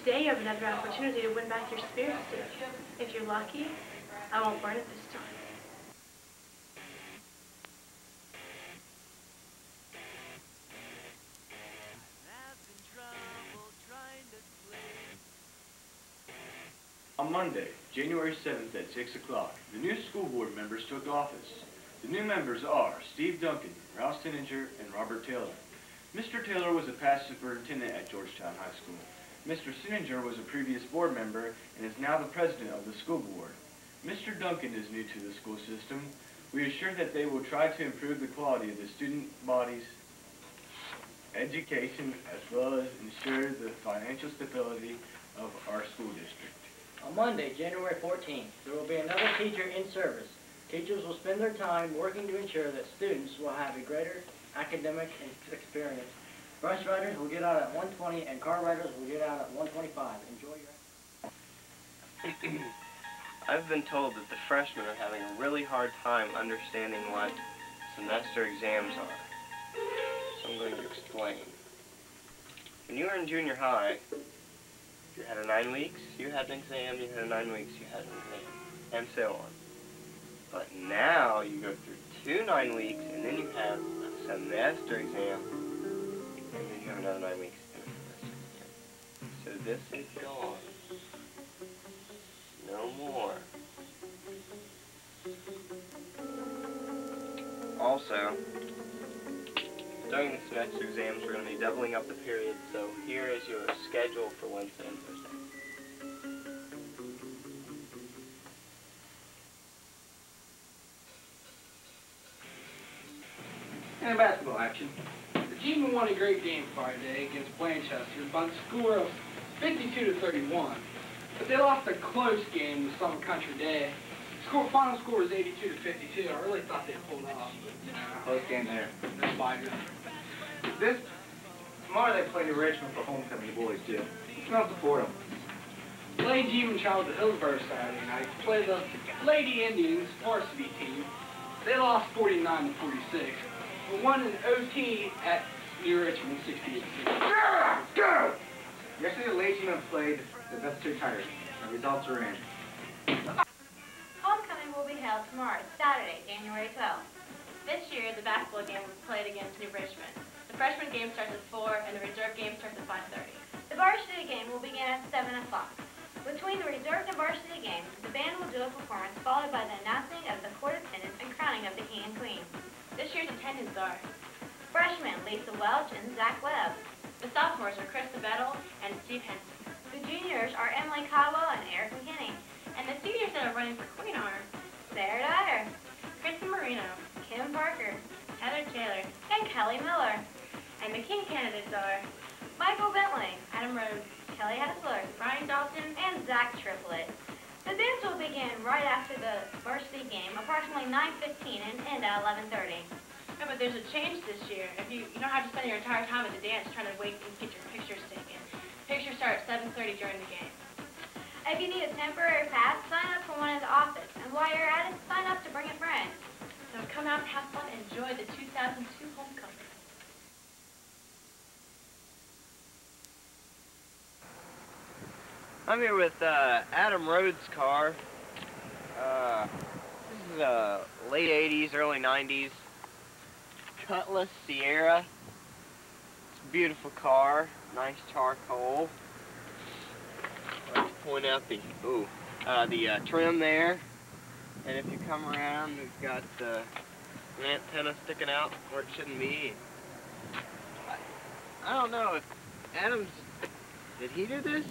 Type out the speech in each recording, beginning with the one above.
Today you have another opportunity to win back your spirit stick. If you're lucky, I won't burn it this time. On Monday, January 7th at 6 o'clock, the new school board members took office. The new members are Steve Duncan, Rouse Tinninger, and Robert Taylor. Mr. Taylor was a past superintendent at Georgetown High School. Mr. Tinninger was a previous board member and is now the president of the school board. Mr. Duncan is new to the school system. We are sure that they will try to improve the quality of the student body's education as well as ensure the financial stability of our school district. On Monday, January 14th, there will be another teacher in service. Teachers will spend their time working to ensure that students will have a greater academic experience. Bus riders will get out at 1:20 and car riders will get out at 1:25. Enjoy your... I've been told that the freshmen are having a really hard time understanding what semester exams are. So I'm going to explain. When you were in junior high, you had a 9 weeks, you had an exam, you had a 9 weeks, you had an exam, and so on. But now you go through 2 9 weeks, and then you have a semester exam, and then you have another 9 weeks and a semester exam. So this is gone. No more. Also, during the semester exams, we're going to be doubling up the period, so here is your schedule for Wednesday and Thursday. And basketball action. The G-men won a great game Friday against Blanchester by the score of 52-31, but they lost a close game with Summit Country Day. Final score was 82-52. I really thought they'd pull it off, but Close game there. no biter. Tomorrow they play New Richmond for homecoming, the boys do. It's not to Fordham. Lady G-men traveled to Hillsborough Saturday night to play the Lady Indians varsity team. They lost 49-46, but won an OT at New Richmond 68-6. Yeah, go! Yesterday the Lady Men played the best 2 tires. The results are in. Homecoming will be held tomorrow, Saturday, January 12th. This year, the basketball game was played against New Richmond. The freshman game starts at 4, and the reserve game starts at 5:30. The varsity game will begin at 7 o'clock. Between the reserve and varsity games, the band will do a performance followed by the announcing of the court attendance and crowning of the king and queen. This year's attendants are freshmen Lisa Welch and Zach Webb. The sophomores are Krista Bettle and Steve Henson. The juniors are Emily Caldwell and Eric McKinney. And the seniors that are running for queen are Sarah Dyer, Kristen Marino, Kim Parker, Heather Taylor, and Kelly Miller. And the king candidates are Michael Bentley, Adam Rhodes, Kelly Hessler, Brian Dalton, and Zach Triplett. The dance will begin right after the varsity game, approximately 9:15 and end at 11:30. Yeah, but there's a change this year. If you don't have to spend your entire time at the dance trying to wait and get your pictures taken. Pictures start at 7:30 during the game. If you need a temporary pass, sign up for one in the office. And while you're at it, sign up to bring a friend. So come out and have fun and enjoy the 2002 homecoming. I'm here with Adam Rhodes' car. This is a late 80s, early 90s Cutlass Sierra. It's a beautiful car, nice charcoal. I'd like to point out the trim there. And if you come around, we've got an antenna sticking out where it shouldn't be. I don't know if Adam's, did he do this?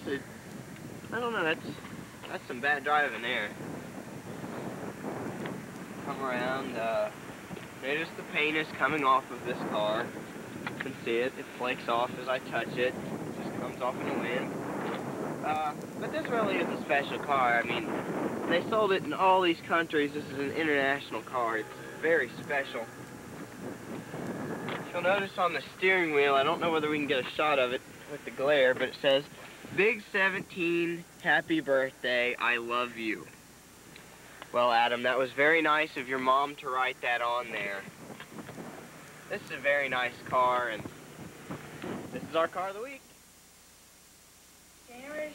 I don't know, that's some bad driving there. Come around, notice the paint is coming off of this car. You can see it, it flakes off as I touch it. It just comes off in the wind. But this really is a special car. I mean, they sold it in all these countries. This is an international car. It's very special. You'll notice on the steering wheel, I don't know whether we can get a shot of it with the glare, but it says, Big 17, happy birthday, I love you. Well, Adam, that was very nice of your mom to write that on there. This is a very nice car, and this is our car of the week. January is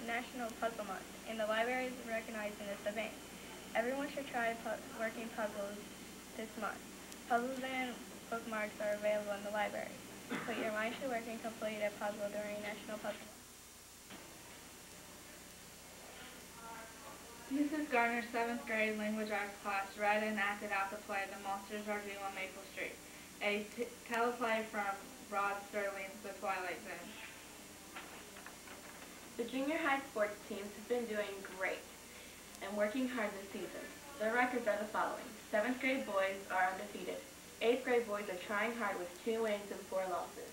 National Puzzle Month, and the library is recognizing this event. Everyone should try working puzzles this month. Puzzles and bookmarks are available in the library. Put your mind to work and complete a puzzle during National Puzzle Month. Mrs. Gardner's 7th grade language arts class read and acted out the play The Monsters Are Due on Maple Street, a teleplay from Rod Serling's The Twilight Zone. The junior high sports teams have been doing great and working hard this season. Their records are the following. 7th grade boys are undefeated. 8th grade boys are trying hard with 2 wins and 4 losses.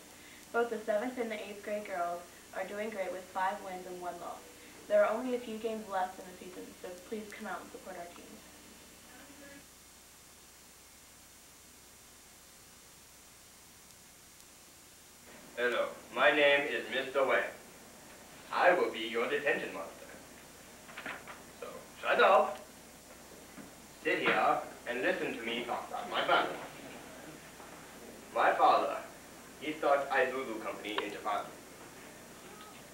Both the 7th and the 8th grade girls are doing great with 5 wins and 1 loss. There are only a few games left in the season, so please come out and support our teams. Hello, my name is Mr. Wang. I will be your detention master. So, shut up, sit here, and listen to me talk about my family. My father, he starts Isuzu Company in Japan.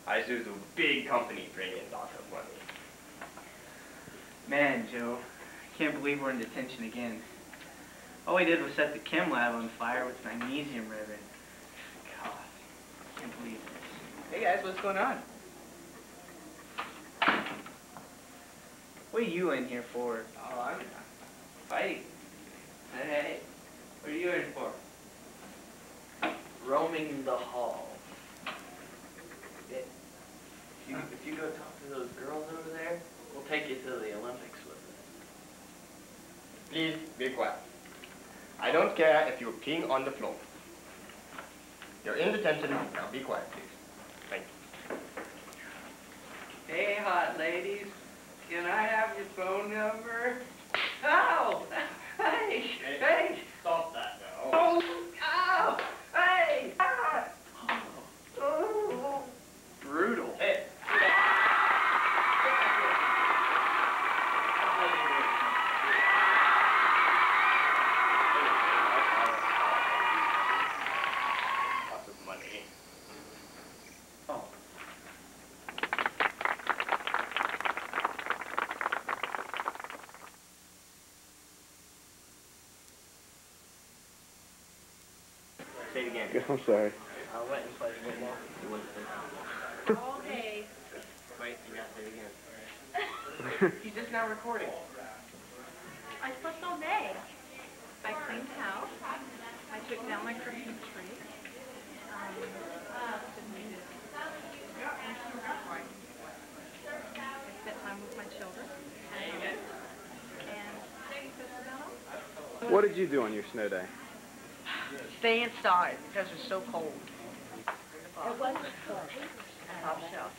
Isuzu, big company, bringing lots of money. Man, Joe, I can't believe we're in detention again. All we did was set the chem lab on fire with magnesium ribbon. God, I can't believe this. Hey guys, what's going on? What are you in here for? Oh, I'm fighting. Hey, what are you in for? Roaming the halls. If you go talk to those girls over there, we'll take you to the Olympics with us. Please be quiet. I don't care if you're peeing on the floor. You're in detention. Now be quiet, please. Thank you. Hey, hot ladies, can I have your phone number? Oh! Hey! Hey! Stop that now. Oh! Ow! Hey! Ah! Oh! Brutal. Hey. Lots of money. Oh. Say it again. I'm sorry. I'll let you play football. You wouldn't think. Okay. Wait, you gotta say it again. He's just now recording. I slept all day. I cleaned house. I took down my Christmas tree. I spent time with my children. And What did you do on your snow day? Stay inside because it's so cold. it was top shelf.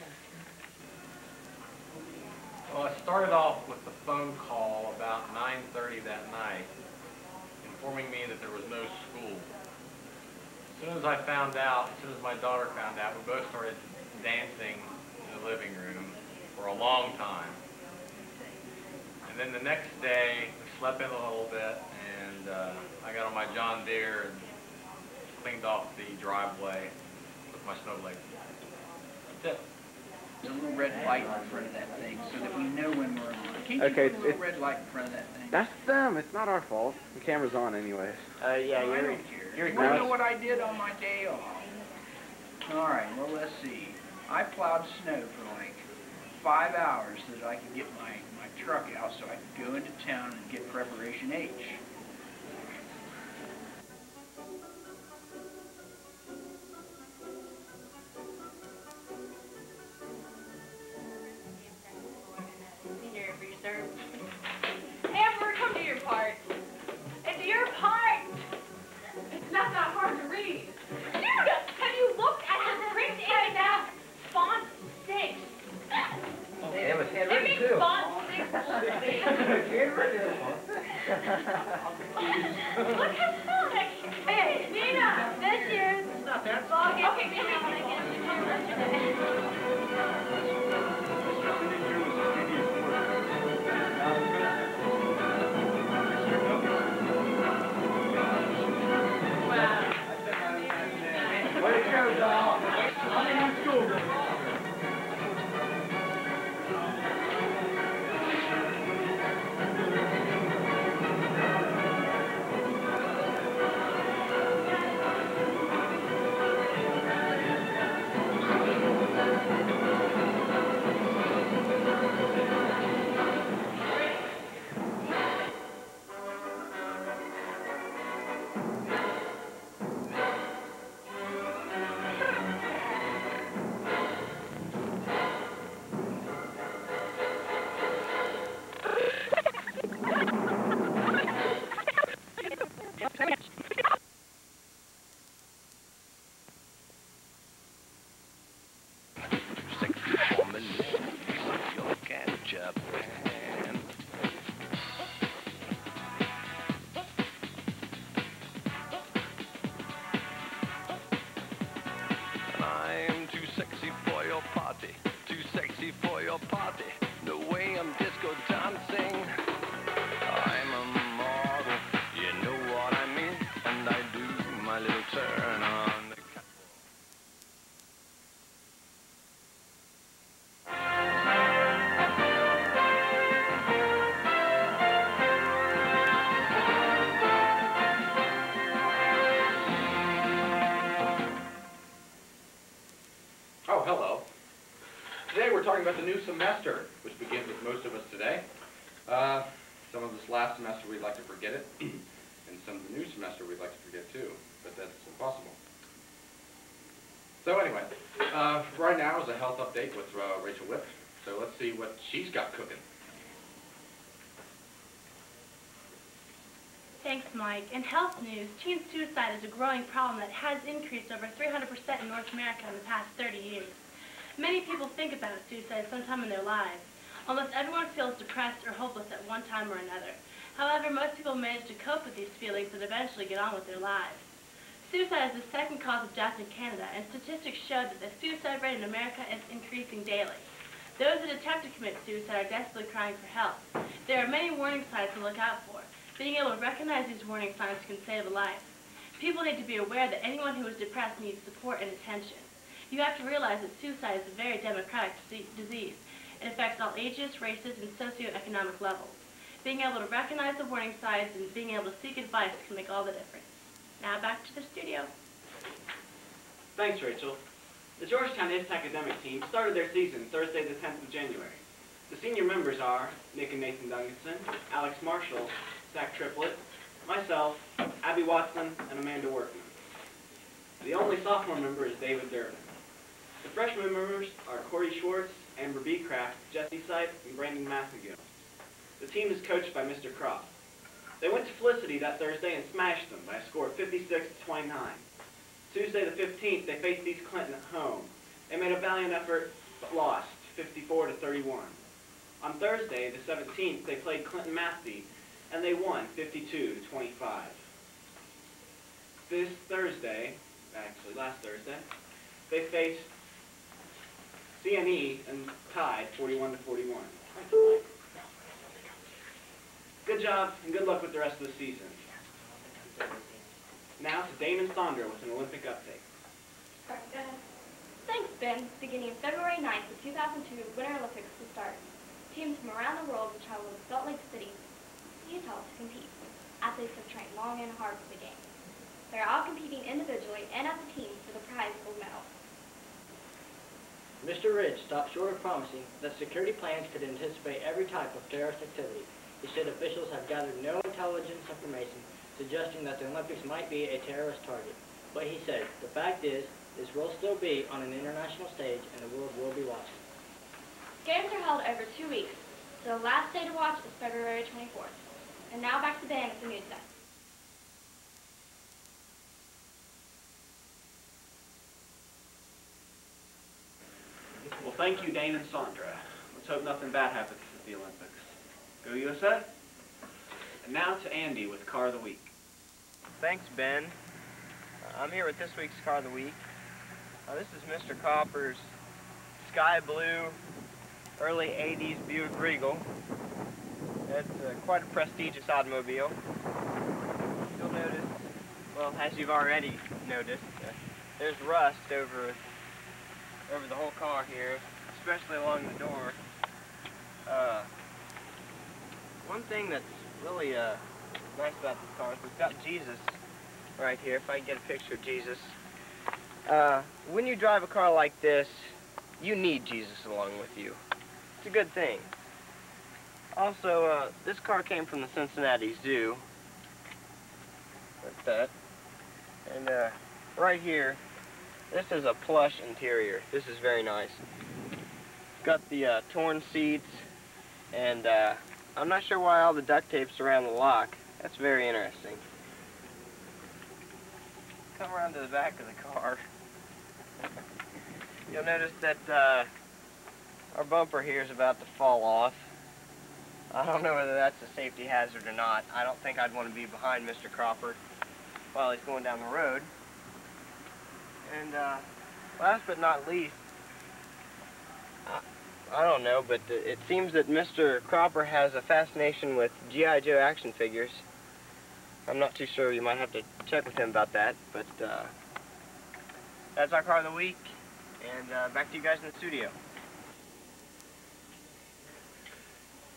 Well, I started off with the phone call about 9:30 that night, informing me that there was no school. As soon as I found out, as soon as my daughter found out, we both started dancing in the living room for a long time. And then the next day, we slept in a little bit, and I got on my John Deere and cleaned off the driveway with my snow blade. That's it. There's a little red light in front of that thing so that we know when we're on. Can't you Okay, put a little red light in front of that thing? That's them. It's not our fault. The camera's on anyways. Yeah, Oh, you're you want to know what I did on my day off? All right, well, let's see. I plowed snow for like 5 hours so that I could get my truck out so I could go into town and get Preparation H. Senior reserve. Amber, come to your part. It's your part. It's not that hard to read. Dude, have you looked at the print in that font 6? Damn it. It makes font 6 Look how slick. Hey, Nina, this year's not that long. Okay, come on, I Way to go, Doll. I'm in school. party, the way I'm disco dancing. I'm a model, you know what I mean, and I do my little turn on the catwalk. Oh, hello. Today we're talking about the new semester, which begins with most of us today. Some of this last semester we'd like to forget it, and some of the new semester we'd like to forget too, but that's impossible. So anyway, right now is a health update with Rachel Whip, so let's see what she's got cooking. Thanks, Mike. In health news, teen suicide is a growing problem that has increased over 300% in North America in the past 30 years. Many people think about suicide sometime in their lives. Almost everyone feels depressed or hopeless at one time or another. However, most people manage to cope with these feelings and eventually get on with their lives. Suicide is the second cause of death in Canada, and statistics show that the suicide rate in America is increasing daily. Those that attempt to commit suicide are desperately crying for help. There are many warning signs to look out for. Being able to recognize these warning signs can save a life. People need to be aware that anyone who is depressed needs support and attention. You have to realize that suicide is a very democratic disease. It affects all ages, races, and socioeconomic levels. Being able to recognize the warning signs and being able to seek advice can make all the difference. Now back to the studio. Thanks, Rachel. The Georgetown IST academic team started their season Thursday the 10th of January. The senior members are Nick and Nathan Duncanson, Alex Marshall, Zach Triplett, myself, Abby Watson, and Amanda Workman. The only sophomore member is David Durbin. The freshman members are Corey Schwartz, Amber Beecraft, Jesse Sipe, and Brandon Massagill. The team is coached by Mr. Croft. They went to Felicity that Thursday and smashed them by a score of 56-29. Tuesday the 15th, they faced East Clinton at home. They made a valiant effort, but lost, 54-31. On Thursday the 17th, they played Clinton Massey, and they won 52-25. This Thursday, actually last Thursday, they faced CNE and tied 41-41. Good job and good luck with the rest of the season. Now to Damon Sondra with an Olympic update. Thanks, Ben. Beginning February 9th, the 2002 Winter Olympics will start. Teams from around the world will travel to Salt Lake City, Utah to compete. Athletes have trained long and hard for the games. They are all competing individually and as a team for the prize gold medal. Mr. Ridge stopped short of promising that security plans could anticipate every type of terrorist activity. He said officials have gathered no intelligence information suggesting that the Olympics might be a terrorist target. But he said, the fact is, this will still be on an international stage and the world will be watching. Games are held over 2 weeks, so the last day to watch is February 24th. And now back to Ben at the news desk. Well, thank you, Dane and Sondra. Let's hope nothing bad happens at the Olympics. Go USA! And now to Andy with Car of the Week. Thanks, Ben. I'm here with this week's Car of the Week. This is Mr. Copper's sky blue, early 80s Buick Regal. It's quite a prestigious automobile. You'll notice, well, as you've already noticed, there's rust over the whole car here, especially along the door. One thing that's really nice about this car is we've got Jesus right here, if I can get a picture of Jesus. When you drive a car like this, you need Jesus along with you. It's a good thing. Also, this car came from the Cincinnati Zoo. Like that. And right here, this is a plush interior. This is very nice. Got the torn seats, and I'm not sure why all the duct tape's around the lock. That's very interesting. Come around to the back of the car. You'll notice that our bumper here is about to fall off. I don't know whether that's a safety hazard or not. I don't think I'd want to be behind Mr. Cropper while he's going down the road. And last but not least, I don't know, but it seems that Mr. Cropper has a fascination with G.I. Joe action figures. I'm not too sure. You might have to check with him about that, but that's our car of the week, and back to you guys in the studio.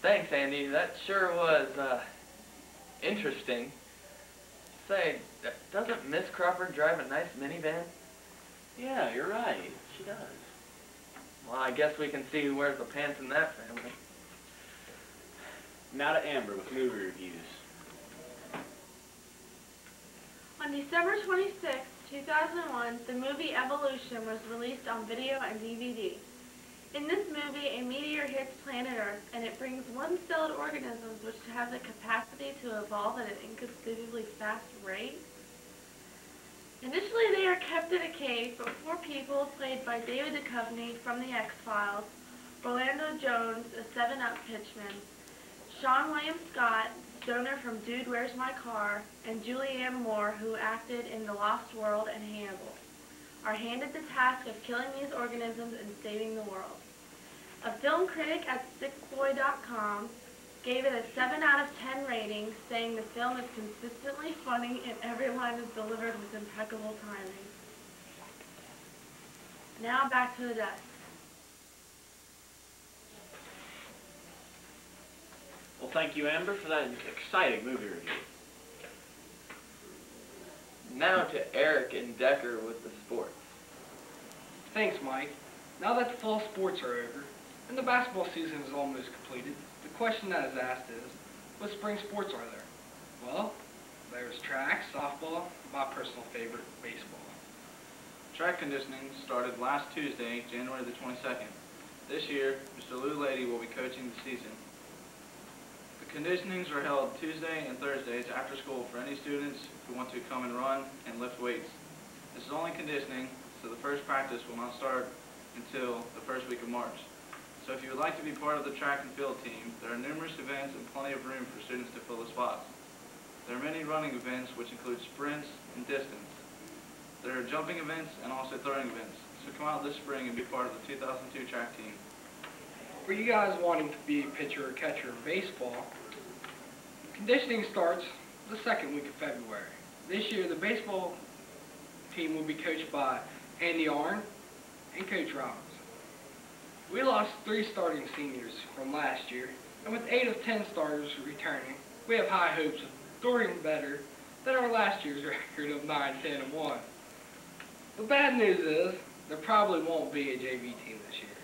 Thanks, Andy. That sure was interesting. Say, doesn't Miss Cropper drive a nice minivan? Yeah, you're right. She does. Well, I guess we can see who wears the pants in that family. Now to Amber with movie reviews. On December 26, 2001, the movie Evolution was released on video and DVD. In this movie, a meteor hits planet Earth, and it brings one-celled organisms which have the capacity to evolve at an inconceivably fast rate. Initially, they are kept in a cave, but 4 people, played by David Duchovny from The X-Files, Orlando Jones, a 7-Up pitchman, Sean William Scott, Stoner from Dude, Where's My Car, and Julianne Moore, who acted in The Lost World and Hannibal, are handed the task of killing these organisms and saving the world. A film critic at SickBoy.com gave it a 7 out of 10 rating, saying the film is consistently funny and every line is delivered with impeccable timing. Now back to the desk. Well, thank you, Amber, for that exciting movie review. Now to Eric and Decker with the sports. Thanks, Mike. Now that the fall sports are over, and the basketball season is almost completed, the question that is asked is, what spring sports are there? Well, there's track, softball, and my personal favorite, baseball. Track conditioning started last Tuesday, January the 22nd. This year, Mr. Lou Lady will be coaching the season. The conditionings are held Tuesday and Thursdays after school for any students who want to come and run and lift weights. This is only conditioning, so the first practice will not start until the first week of March. So if you would like to be part of the track and field team, there are numerous events and plenty of room for students to fill the spots. There are many running events which include sprints and distance. There are jumping events and also throwing events. So come out this spring and be part of the 2002 track team. For you guys wanting to be a pitcher or catcher in baseball, conditioning starts the second week of February. This year, the baseball team will be coached by Andy Arn and Coach Robbins. We lost 3 starting seniors from last year, and with 8 of 10 starters returning, we have high hopes of doing better than our last year's record of 9-10-1. The bad news is, there probably won't be a JV team this year,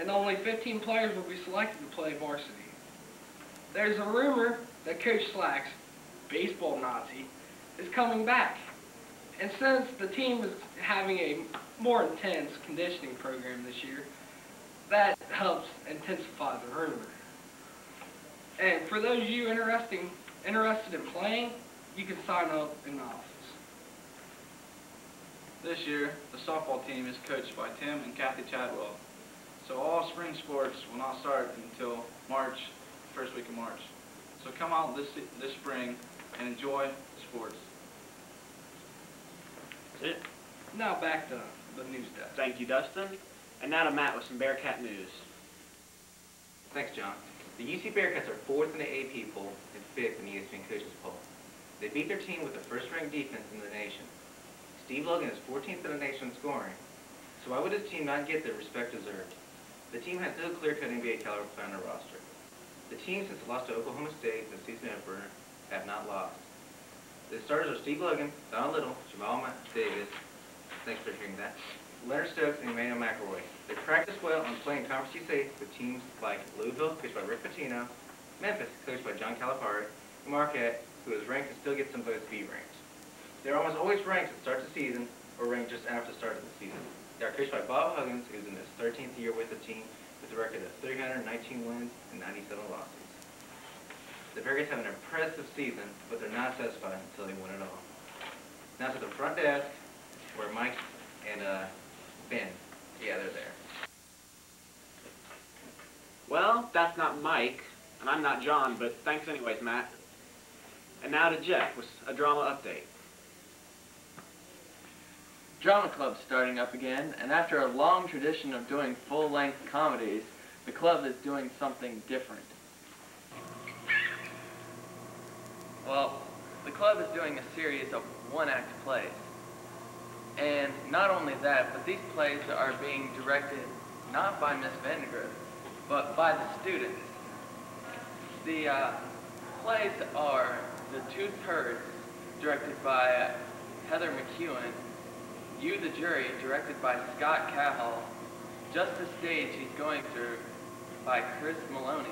and only 15 players will be selected to play varsity. There's a rumor that Coach Slack's baseball Nazi is coming back, and since the team is having a more intense conditioning program this year, that helps intensify the rumor. And for those of you interested in playing, you can sign up in the office. This year, the softball team is coached by Tim and Kathy Chadwell. So all spring sports will not start until March, first week of March. So come out this spring and enjoy sports. That's it. Now back to the news desk. Thank you, Dustin. And now to Matt with some Bearcat news. Thanks, John. The UC Bearcats are 4th in the AP poll and 5th in the ESPN coaches poll. They beat their team with the first-ranked defense in the nation. Steve Logan is 14th in the nation in scoring. So why would his team not get the respect deserved? The team has no clear-cut NBA caliber player on their roster. The team, since it lost to Oklahoma State, the season opener, have not lost. The starters are Steve Logan, Donald Little, Jamal Davis, thanks for hearing that, Leonard Stokes, and Emmanuel McElroy. They practice well on playing Conference USA with teams like Louisville, coached by Rick Pitino, Memphis, coached by John Calipari, and Marquette, who is ranked and still gets some votes B ranked. They're almost always ranked at the start of the season or ranked just after the start of the season. They are coached by Bob Huggins, who's in his 13th year with the team, with a record of 319 wins and 97 losses. The Bearcats have an impressive season, but they're not satisfied until they win it all. Now to the front desk, where Mike and Ben, yeah, they're there. Well, that's not Mike, and I'm not John, but thanks anyways, Matt. And now to Jeff with a drama update. Drama Club's starting up again, and after a long tradition of doing full-length comedies, the club is doing something different. Well, the club is doing a series of one-act plays. And not only that, but these plays are being directed not by Miss Vandegrift, but by the students. The plays are The Two-Thirds, directed by Heather McEwen, You the Jury, directed by Scott Cahill, Just the Stage He's Going Through by Chris Maloney,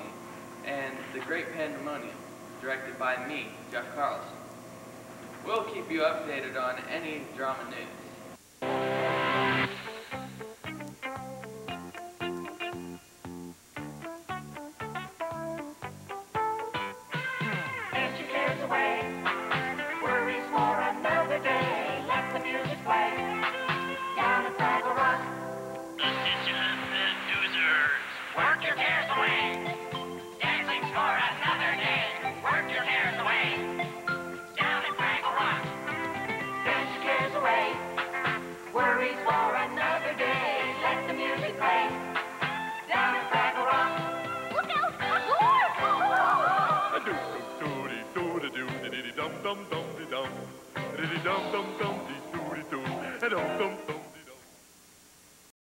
and The Great Pandemonium, directed by me, Jeff Carlson. We'll keep you updated on any drama news. Dance your cares away, worries for another day. Let the music play down at Fraggle Rock. Attention, doozers, work your cares away. Dancing's for another day. Work your cares away down at Fraggle Rock. Dance your cares away, worries for another day. Let the music play down at Fraggle Rock. Look out! Dum dum dum dum dum dum dum dum dum dum dum dum